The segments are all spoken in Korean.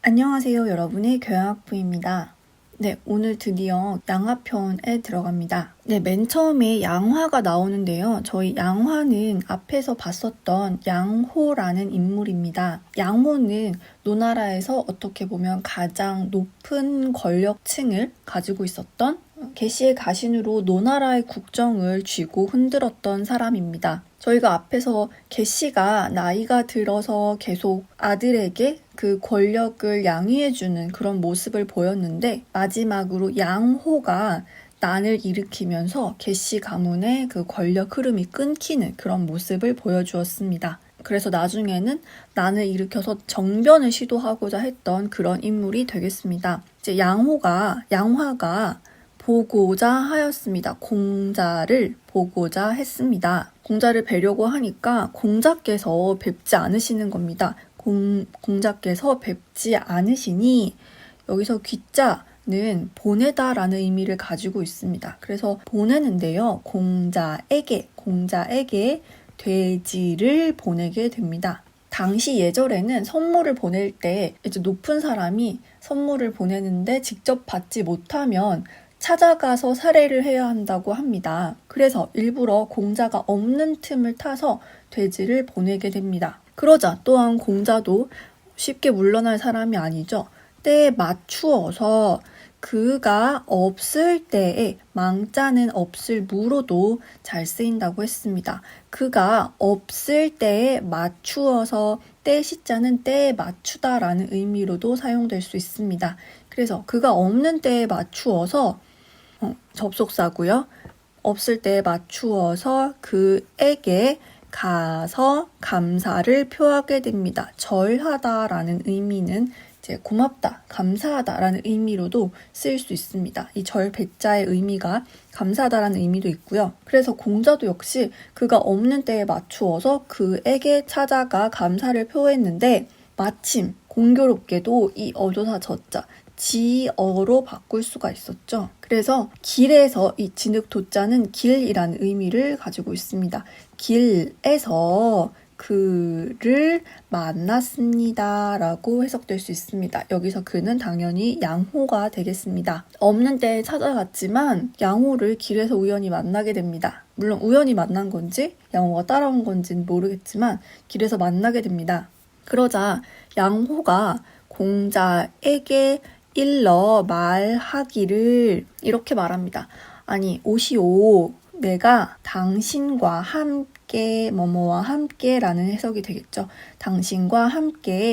안녕하세요, 여러분의 교양학부입니다. 네, 오늘 드디어 양화편에 들어갑니다. 네, 맨 처음에 양화가 나오는데요. 저희 양화는 앞에서 봤었던 양호라는 인물입니다. 양호는 노나라에서 어떻게 보면 가장 높은 권력층을 가지고 있었던 개시의 가신으로 노나라의 국정을 쥐고 흔들었던 사람입니다. 저희가 앞에서 개시가 나이가 들어서 계속 아들에게 그 권력을 양위해주는 그런 모습을 보였는데 마지막으로 양호가 난을 일으키면서 개시 가문의 그 권력 흐름이 끊기는 그런 모습을 보여주었습니다. 그래서 나중에는 난을 일으켜서 정변을 시도하고자 했던 그런 인물이 되겠습니다. 이제 양화가 보고자 하였습니다. 공자를 보고자 했습니다. 공자를 뵈려고 하니까 공자께서 뵙지 않으시는 겁니다. 공자께서 뵙지 않으시니 여기서 귀자는 보내다라는 의미를 가지고 있습니다. 그래서 보내는데요. 공자에게 돼지를 보내게 됩니다. 당시 예절에는 선물을 보낼 때 이제 높은 사람이 선물을 보내는데 직접 받지 못하면 찾아가서 살해를 해야 한다고 합니다. 그래서 일부러 공자가 없는 틈을 타서 돼지를 보내게 됩니다. 그러자 또한 공자도 쉽게 물러날 사람이 아니죠. 때에 맞추어서 그가 없을 때에 망자는 없을 무로도 잘 쓰인다고 했습니다. 그가 없을 때에 맞추어서 때 시자는 때에 맞추다라는 의미로도 사용될 수 있습니다. 그래서 그가 없는 때에 맞추어서 접속사고요. 없을 때에 맞추어서 그에게 가서 감사를 표하게 됩니다. 절하다라는 의미는 이제 고맙다, 감사하다라는 의미로도 쓰일 수 있습니다. 이 절 배자의 의미가 감사하다라는 의미도 있고요. 그래서 공자도 역시 그가 없는 때에 맞추어서 그에게 찾아가 감사를 표했는데 마침 공교롭게도 이 어조사 저자 지어로 바꿀 수가 있었죠. 그래서 길에서 이 진흙 도자는 길이라는 의미를 가지고 있습니다. 길에서 그를 만났습니다 라고 해석될 수 있습니다. 여기서 그는 당연히 양호가 되겠습니다. 없는 때에 찾아갔지만 양호를 길에서 우연히 만나게 됩니다. 물론 우연히 만난 건지 양호가 따라온 건지는 모르겠지만 길에서 만나게 됩니다. 그러자 양호가 공자에게 일러 말하기를 이렇게 말합니다. 아니 오시오 내가 당신과 함께 뭐뭐와 함께라는 해석이 되겠죠. 당신과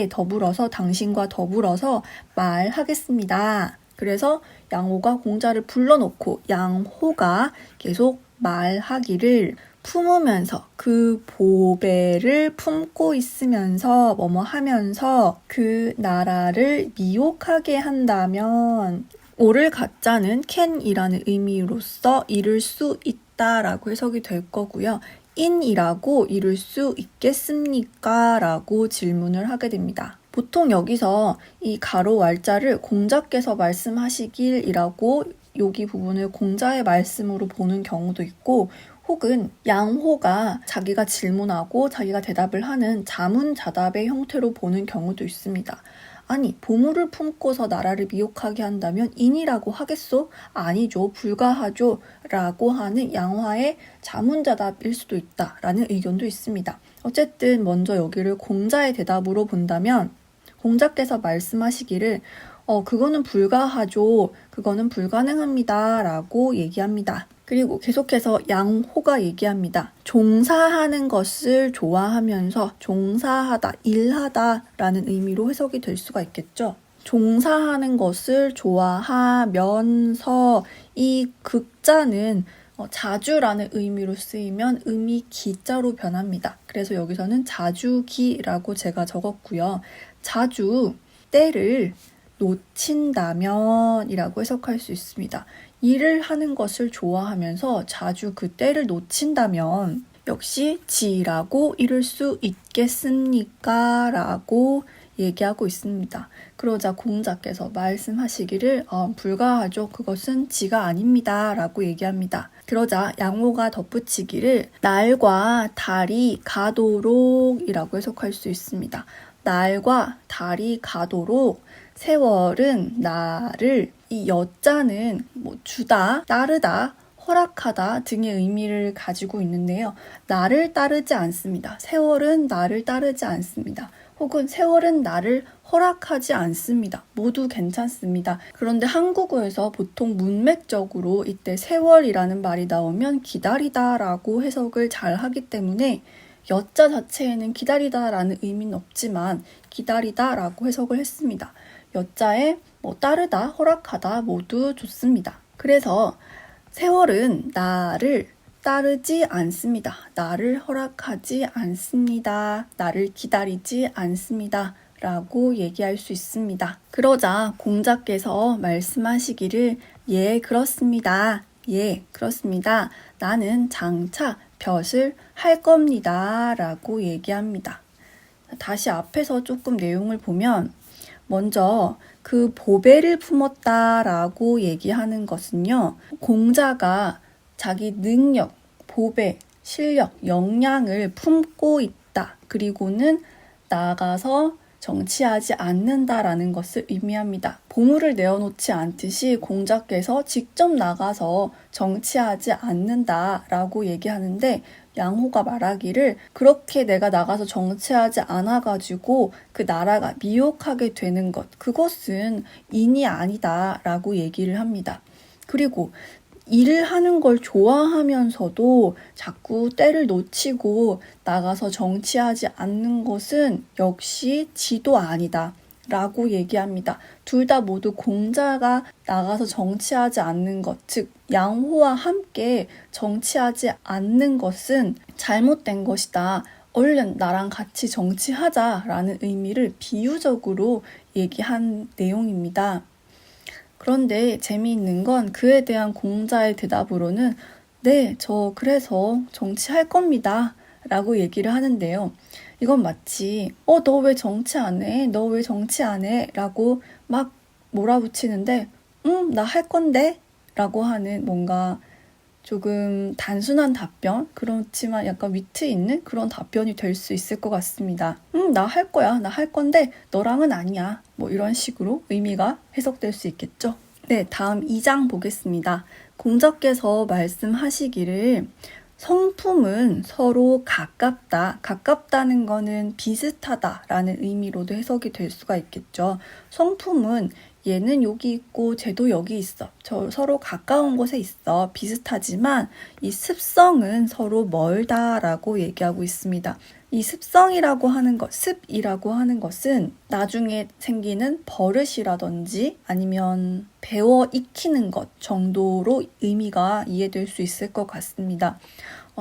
더불어서 말하겠습니다. 그래서 양호가 공자를 불러놓고 양호가 계속 말하기를 품으면서 그 보배를 품고 있으면서 뭐뭐 하면서 그 나라를 미혹하게 한다면 오를 가짜는 캔이라는 의미로서 이룰 수 있다라고 해석이 될 거고요. 인이라고 이룰 수 있겠습니까? 라고 질문을 하게 됩니다. 보통 여기서 이 가로 왈자를 공자께서 말씀하시길이라고 여기 부분을 공자의 말씀으로 보는 경우도 있고 혹은 양호가 자기가 질문하고 자기가 대답을 하는 자문자답의 형태로 보는 경우도 있습니다. 아니 보물을 품고서 나라를 미혹하게 한다면 인이라고 하겠소? 아니죠. 불가하죠. 라고 하는 양화의 자문자답일 수도 있다라는 의견도 있습니다. 어쨌든 먼저 여기를 공자의 대답으로 본다면 공자께서 말씀하시기를 그거는 불가하죠. 그거는 불가능합니다. 라고 얘기합니다. 그리고 계속해서 양호가 얘기합니다. 종사하는 것을 좋아하면서 종사하다, 일하다 라는 의미로 해석이 될 수가 있겠죠. 종사하는 것을 좋아하면서 이 극자는 자주라는 의미로 쓰이면 음이 기자로 변합니다. 그래서 여기서는 자주기라고 제가 적었고요. 자주, 때를 놓친다면 이라고 해석할 수 있습니다. 일을 하는 것을 좋아하면서 자주 그 때를 놓친다면 역시 지라고 이룰 수 있겠습니까? 라고 얘기하고 있습니다. 그러자 공자께서 말씀하시기를 불가하죠. 그것은 지가 아닙니다. 라고 얘기합니다. 그러자 양호가 덧붙이기를 날과 달이 가도록 이라고 해석할 수 있습니다. 날과 달이 가도록 세월은 나를, 이 여자는 뭐 주다, 따르다, 허락하다 등의 의미를 가지고 있는데요. 나를 따르지 않습니다. 세월은 나를 따르지 않습니다. 혹은 세월은 나를 허락하지 않습니다. 모두 괜찮습니다. 그런데 한국어에서 보통 문맥적으로 이때 세월이라는 말이 나오면 기다리다 라고 해석을 잘 하기 때문에 여자 자체에는 기다리다 라는 의미는 없지만 기다리다 라고 해석을 했습니다. 여자에 뭐 따르다, 허락하다 모두 좋습니다. 그래서 세월은 나를 따르지 않습니다. 나를 허락하지 않습니다. 나를 기다리지 않습니다. 라고 얘기할 수 있습니다. 그러자 공자께서 말씀하시기를 예, 그렇습니다. 예, 그렇습니다. 나는 장차 벼슬 할 겁니다. 라고 얘기합니다. 다시 앞에서 조금 내용을 보면 먼저 그 보배를 품었다라고 얘기하는 것은요. 공자가 자기 능력, 보배, 실력, 역량을 품고 있다. 그리고는 나가서 정치하지 않는다라는 것을 의미합니다. 보물을 내어놓지 않듯이 공자께서 직접 나가서 정치하지 않는다라고 얘기하는데 양호가 말하기를 그렇게 내가 나가서 정치하지 않아가지고 그 나라가 미혹하게 되는 것, 그것은 인이 아니다라고 얘기를 합니다. 그리고 일을 하는 걸 좋아하면서도 자꾸 때를 놓치고 나가서 정치하지 않는 것은 역시 지도 아니다 라고 얘기합니다. 둘 다 모두 공자가 나가서 정치하지 않는 것, 즉 양호와 함께 정치하지 않는 것은 잘못된 것이다. 얼른 나랑 같이 정치하자라는 의미를 비유적으로 얘기한 내용입니다. 그런데 재미있는 건 그에 대한 공자의 대답으로는 네, 저 그래서 정치할 겁니다. 라고 얘기를 하는데요. 이건 마치 너 왜 정치 안 해? 너 왜 정치 안 해? 라고 막 몰아붙이는데 나 할 건데? 라고 하는 뭔가 조금 단순한 답변, 그렇지만 약간 위트 있는 그런 답변이 될 수 있을 것 같습니다. 나 할 거야. 나 할 건데 너랑은 아니야. 뭐 이런 식으로 의미가 해석될 수 있겠죠. 네, 다음 2장 보겠습니다. 공자께서 말씀하시기를 성품은 서로 가깝다. 가깝다는 거는 비슷하다라는 의미로도 해석이 될 수가 있겠죠. 성품은 얘는 여기 있고 쟤도 여기 있어. 서로 가까운 곳에 있어. 비슷하지만 이 습성은 서로 멀다라고 얘기하고 있습니다. 이 습성이라고 하는 것, 습이라고 하는 것은 나중에 생기는 버릇이라든지 아니면 배워 익히는 것 정도로 의미가 이해될 수 있을 것 같습니다.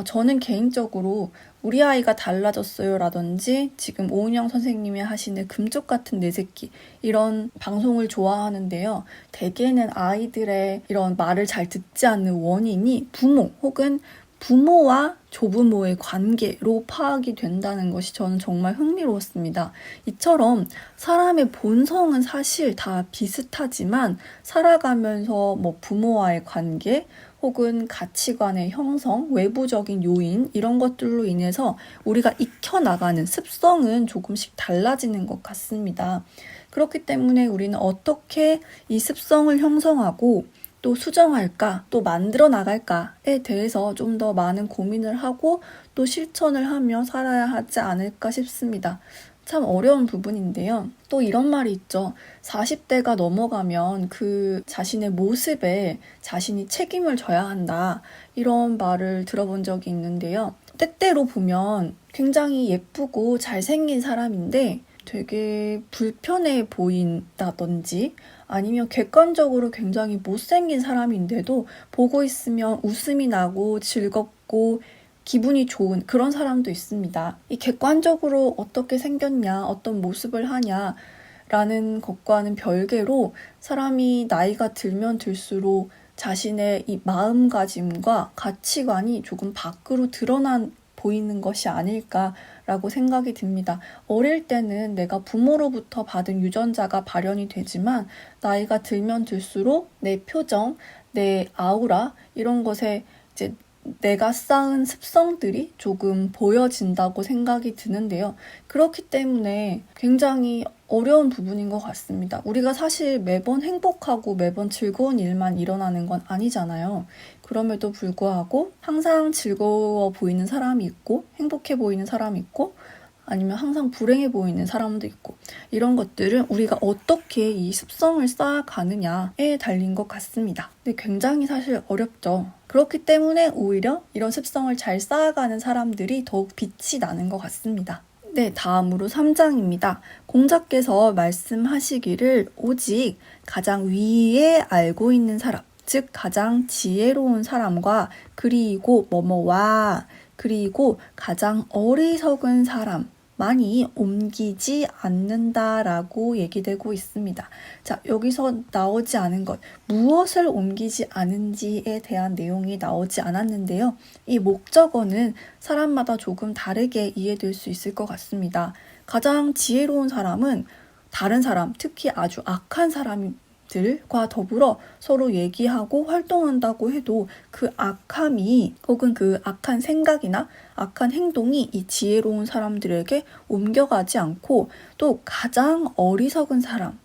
저는 개인적으로 우리 아이가 달라졌어요 라든지 지금 오은영 선생님이 하시는 금쪽 같은 내 새끼 이런 방송을 좋아하는데요. 대개는 아이들의 이런 말을 잘 듣지 않는 원인이 부모 혹은 부모와 조부모의 관계로 파악이 된다는 것이 저는 정말 흥미로웠습니다. 이처럼 사람의 본성은 사실 다 비슷하지만 살아가면서 뭐 부모와의 관계 혹은 가치관의 형성, 외부적인 요인 이런 것들로 인해서 우리가 익혀나가는 습성은 조금씩 달라지는 것 같습니다. 그렇기 때문에 우리는 어떻게 이 습성을 형성하고 또 수정할까, 또 만들어 나갈까에 대해서 좀 더 많은 고민을 하고 또 실천을 하며 살아야 하지 않을까 싶습니다. 참 어려운 부분인데요. 또 이런 말이 있죠. 40대가 넘어가면 그 자신의 모습에 자신이 책임을 져야 한다. 이런 말을 들어본 적이 있는데요. 때때로 보면 굉장히 예쁘고 잘생긴 사람인데 되게 불편해 보인다든지 아니면 객관적으로 굉장히 못생긴 사람인데도 보고 있으면 웃음이 나고 즐겁고 기분이 좋은 그런 사람도 있습니다. 이 객관적으로 어떻게 생겼냐, 어떤 모습을 하냐 라는 것과는 별개로 사람이 나이가 들면 들수록 자신의 이 마음가짐과 가치관이 조금 밖으로 보이는 것이 아닐까라고 생각이 듭니다. 어릴 때는 내가 부모로부터 받은 유전자가 발현이 되지만 나이가 들면 들수록 내 표정, 내 아우라 이런 것에 이제 내가 쌓은 습성들이 조금 보여진다고 생각이 드는데요. 그렇기 때문에 굉장히 어려운 부분인 것 같습니다. 우리가 사실 매번 행복하고 매번 즐거운 일만 일어나는 건 아니잖아요. 그럼에도 불구하고 항상 즐거워 보이는 사람이 있고 행복해 보이는 사람이 있고 아니면 항상 불행해 보이는 사람도 있고 이런 것들은 우리가 어떻게 이 습성을 쌓아가느냐에 달린 것 같습니다. 근데 굉장히 사실 어렵죠. 그렇기 때문에 오히려 이런 습성을 잘 쌓아가는 사람들이 더욱 빛이 나는 것 같습니다. 네, 다음으로 3장입니다. 공자께서 말씀하시기를 오직 가장 위에 알고 있는 사람, 즉 가장 지혜로운 사람과 그리고 뭐뭐와 그리고 가장 어리석은 사람만이 옮기지 않는다라고 얘기되고 있습니다. 자, 여기서 나오지 않은 것, 무엇을 옮기지 않은지에 대한 내용이 나오지 않았는데요. 이 목적어는 사람마다 조금 다르게 이해될 수 있을 것 같습니다. 가장 지혜로운 사람은 다른 사람, 특히 아주 악한 사람들과 더불어 서로 얘기하고 활동한다고 해도 그 악함이 혹은 그 악한 생각이나 악한 행동이 이 지혜로운 사람들에게 옮겨가지 않고 또 가장 어리석은 사람,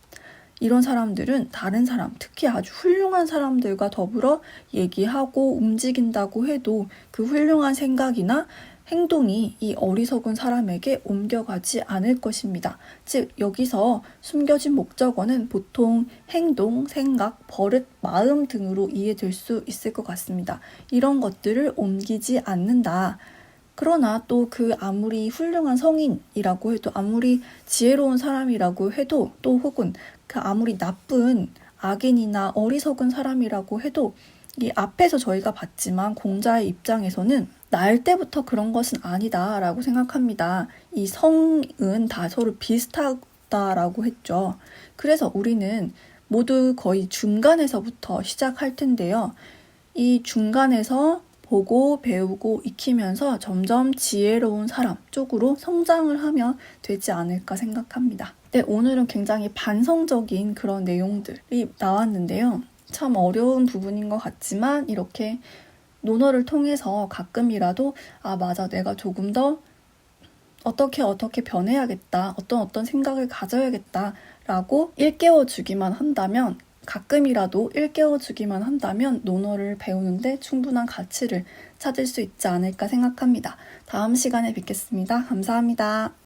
이런 사람들은 다른 사람, 특히 아주 훌륭한 사람들과 더불어 얘기하고 움직인다고 해도 그 훌륭한 생각이나 행동이 이 어리석은 사람에게 옮겨가지 않을 것입니다. 즉, 여기서 숨겨진 목적어는 보통 행동, 생각, 버릇, 마음 등으로 이해될 수 있을 것 같습니다. 이런 것들을 옮기지 않는다. 그러나 또 그 아무리 훌륭한 성인이라고 해도 아무리 지혜로운 사람이라고 해도 또 혹은 그 아무리 나쁜 악인이나 어리석은 사람이라고 해도 이 앞에서 저희가 봤지만 공자의 입장에서는 날 때부터 그런 것은 아니다라고 생각합니다. 이 성은 다 서로 비슷하다라고 했죠. 그래서 우리는 모두 거의 중간에서부터 시작할 텐데요. 이 중간에서 보고 배우고 익히면서 점점 지혜로운 사람 쪽으로 성장을 하면 되지 않을까 생각합니다. 네, 오늘은 굉장히 반성적인 그런 내용들이 나왔는데요. 참 어려운 부분인 것 같지만 이렇게 논어를 통해서 가끔이라도 맞아, 내가 조금 더 어떻게 변해야겠다, 어떤 생각을 가져야겠다라고 일깨워주기만 한다면 가끔이라도 일깨워주기만 한다면 논어를 배우는데 충분한 가치를 찾을 수 있지 않을까 생각합니다. 다음 시간에 뵙겠습니다. 감사합니다.